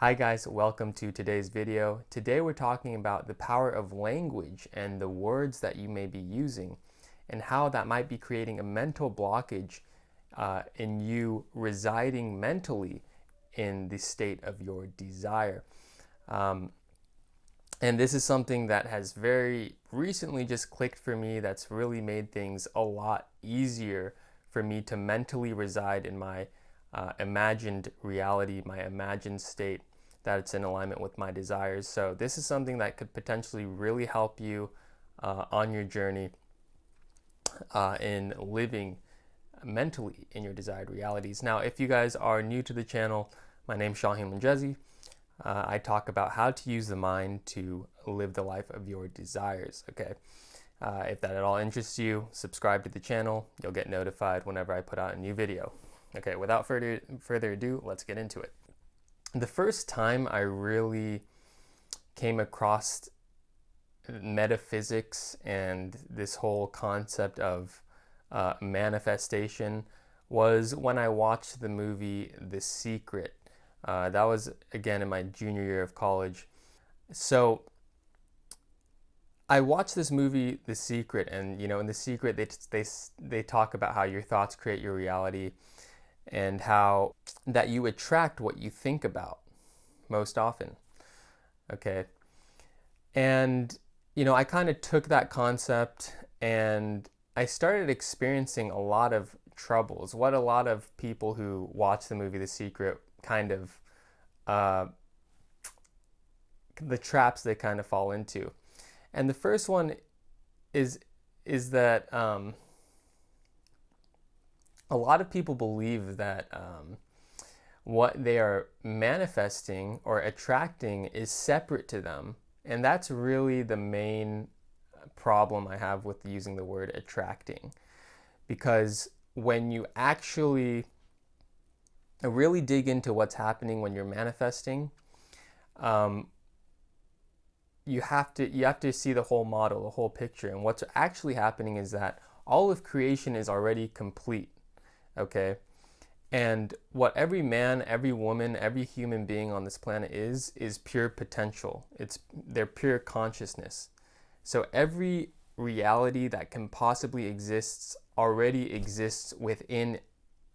Hi guys, welcome to today's video. Today we're talking about the power of language and the words that you may be using and how that might be creating a mental blockage in you residing mentally in the state of your desire. And this is something that has very recently just clicked for me that's really made things a lot easier for me to mentally reside in my imagined reality, my imagined state, that it's in alignment with my desires. So this is something that could potentially really help you on your journey in living mentally in your desired realities. Now, if you guys are new to the channel, my name's Shahin Manjezi. I talk about how to use the mind to live the life of your desires, okay? If that at all interests you, subscribe to the channel. You'll get notified whenever I put out a new video. Okay, without further ado, let's get into it. The first time I really came across metaphysics and this whole concept of manifestation was when I watched the movie The Secret. That was, again, in my junior year of college. So I watched this movie, The Secret, and in The Secret, they talk about how your thoughts create your reality, and how that you attract what you think about most often. Okay. And, I kind of took that concept and I started experiencing a lot of troubles. What a lot of people who watch the movie The Secret kind of, the traps they kind of fall into. And the first one is that, a lot of people believe that what they are manifesting or attracting is separate to them. And that's really the main problem I have with using the word attracting. Because when you actually really dig into what's happening when you're manifesting, you have to see the whole model, the whole picture. And what's actually happening is that all of creation is already complete. Okay, and what every man, every woman, every human being on this planet is pure potential. It's their pure consciousness. So every reality that can possibly exist already exists within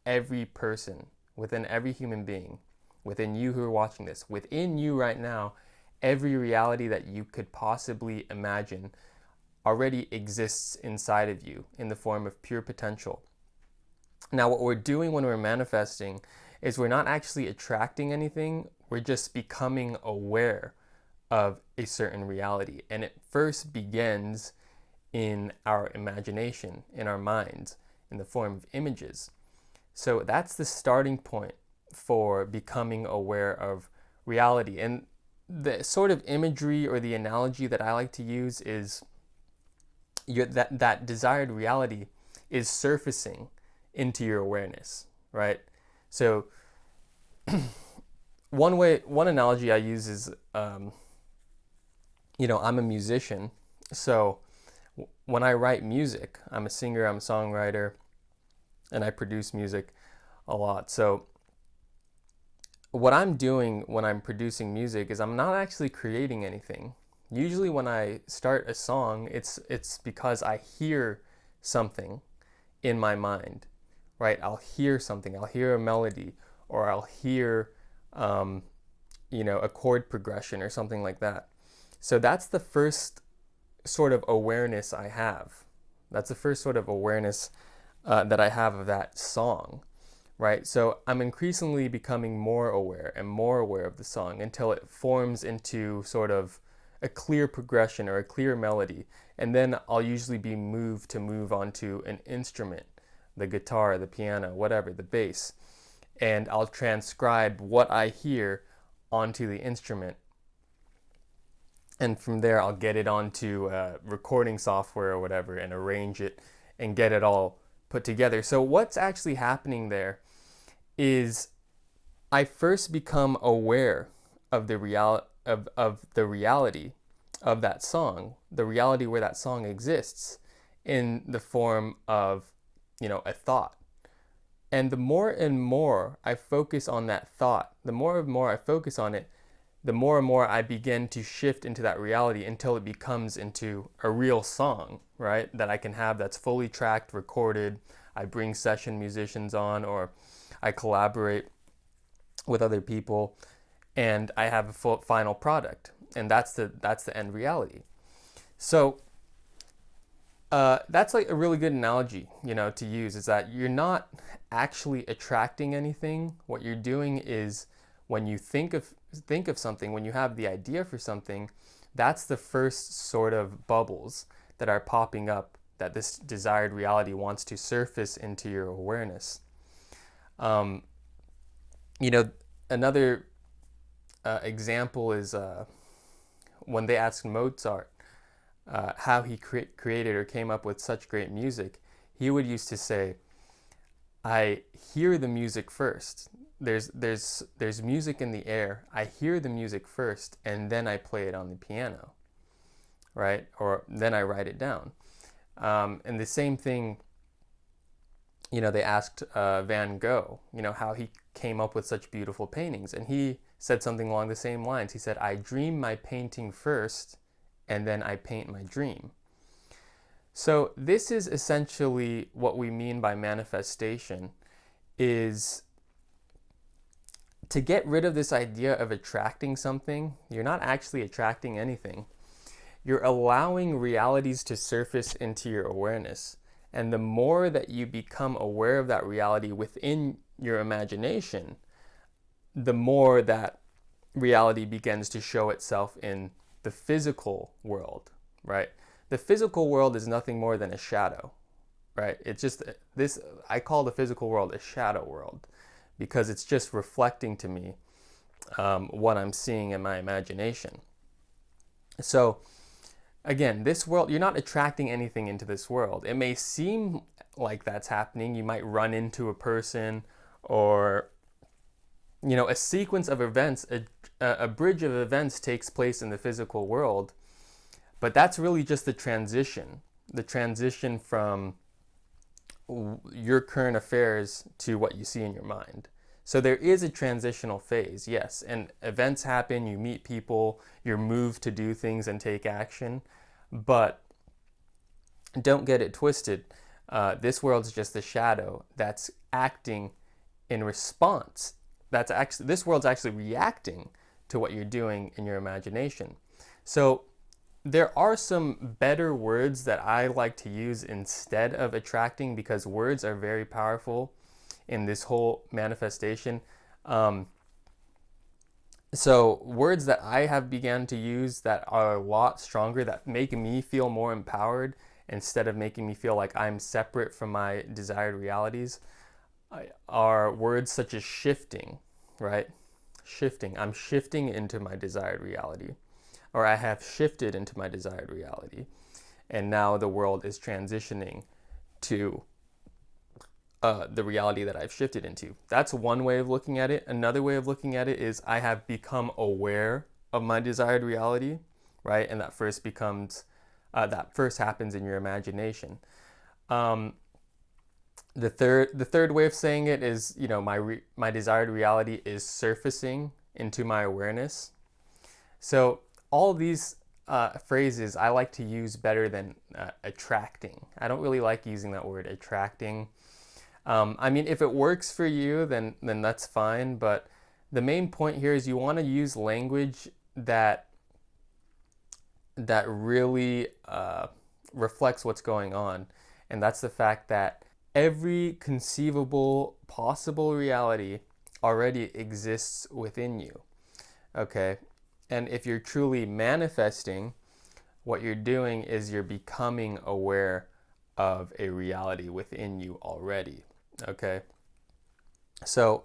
every person, within every human being, within you who are watching this, within you right now. Every reality that you could possibly imagine already exists inside of you in the form of pure potential. Now, what we're doing when we're manifesting is we're not actually attracting anything. We're just becoming aware of a certain reality. And it first begins in our imagination, in our minds, in the form of images. So that's the starting point for becoming aware of reality. And the sort of imagery or the analogy that I like to use is that desired reality is surfacing into your awareness, right? So one analogy I use is, I'm a musician. So when I write music, I'm a singer, I'm a songwriter, and I produce music a lot. So what I'm doing when I'm producing music is I'm not actually creating anything. Usually when I start a song, it's because I hear something in my mind. Right, I'll hear something, I'll hear a melody, or I'll hear, a chord progression or something like that. So that's the first sort of awareness I have. That's the first sort of awareness that I have of that song, right? So I'm increasingly becoming more aware and more aware of the song until it forms into sort of a clear progression or a clear melody. And then I'll usually be moved to move onto an instrument, the guitar, the piano, whatever, the bass. And I'll transcribe what I hear onto the instrument. And from there, I'll get it onto recording software or whatever and arrange it and get it all put together. So what's actually happening there is I first become aware of the reality of that song, the reality where that song exists in the form of a thought. And the more and more I focus on that thought, the more and more I focus on it, the more and more I begin to shift into that reality until it becomes into a real song, right? That I can have that's fully tracked, recorded. I bring session musicians on, or I collaborate with other people, and I have a full final product. And that's the end reality. So that's like a really good analogy, to use, is that you're not actually attracting anything. What you're doing is, when you think of something, when you have the idea for something, that's the first sort of bubbles that are popping up that this desired reality wants to surface into your awareness. Another example is when they asked Mozart how he created or came up with such great music, he would used to say, I hear the music first. There's music in the air. I hear the music first, and then I play it on the piano, right? Or then I write it down. And the same thing, they asked Van Gogh, how he came up with such beautiful paintings. And he said something along the same lines. He said, I dream my painting first, and then I paint my dream. So this is essentially what we mean by manifestation, is to get rid of this idea of attracting something. You're not actually attracting anything. You're allowing realities to surface into your awareness. And the more that you become aware of that reality within your imagination, the more that reality begins to show itself in the physical world, right? The physical world is nothing more than a shadow, right? It's just this, I call the physical world a shadow world, because it's just reflecting to me what I'm seeing in my imagination. So again, this world, you're not attracting anything into this world. It may seem like that's happening. You might run into a person, or a sequence of events, a bridge of events takes place in the physical world, but that's really just the transition from your current affairs to what you see in your mind. So there is a transitional phase, yes, and events happen, you meet people, you're moved to do things and take action, but don't get it twisted. This world's just a shadow that's acting in response. This world's actually reacting to what you're doing in your imagination. So there are some better words that I like to use instead of attracting, because words are very powerful in this whole manifestation. So words that I have began to use that are a lot stronger, that make me feel more empowered instead of making me feel like I'm separate from my desired realities, are words such as shifting, right? Shifting. I'm shifting into my desired reality, or I have shifted into my desired reality, and now the world is transitioning to the reality that I've shifted into. That's one way of looking at it. Another way of looking at it is I have become aware of my desired reality, right? And that first happens in your imagination. The third way of saying it is, my desired reality is surfacing into my awareness. So all of these phrases I like to use better than attracting. I don't really like using that word, attracting. If it works for you, then that's fine. But the main point here is you want to use language that really reflects what's going on. And that's the fact that every conceivable, possible reality already exists within you. Okay? And if you're truly manifesting, what you're doing is you're becoming aware of a reality within you already. Okay? So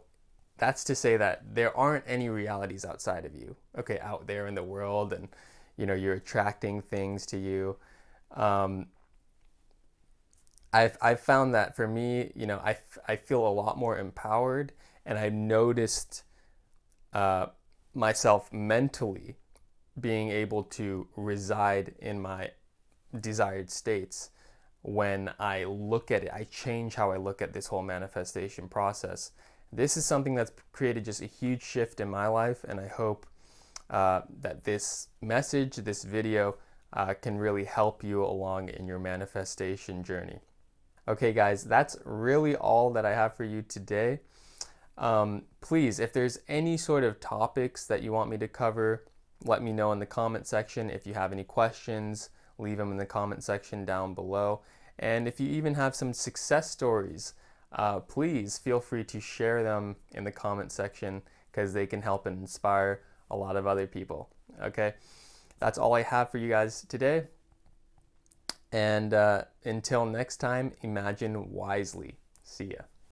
that's to say that there aren't any realities outside of you, okay, out there in the world, and you're attracting things to you. I've found that for me, I feel a lot more empowered, and I've noticed myself mentally being able to reside in my desired states when I look at it. I change how I look at this whole manifestation process. This is something that's created just a huge shift in my life, and I hope that this message, this video, can really help you along in your manifestation journey. Okay, guys, that's really all that I have for you today. Please, if there's any sort of topics that you want me to cover, let me know in the comment section. If you have any questions, leave them in the comment section down below. And if you even have some success stories, please feel free to share them in the comment section, because they can help and inspire a lot of other people. Okay, that's all I have for you guys today. And until next time, imagine wisely. See ya.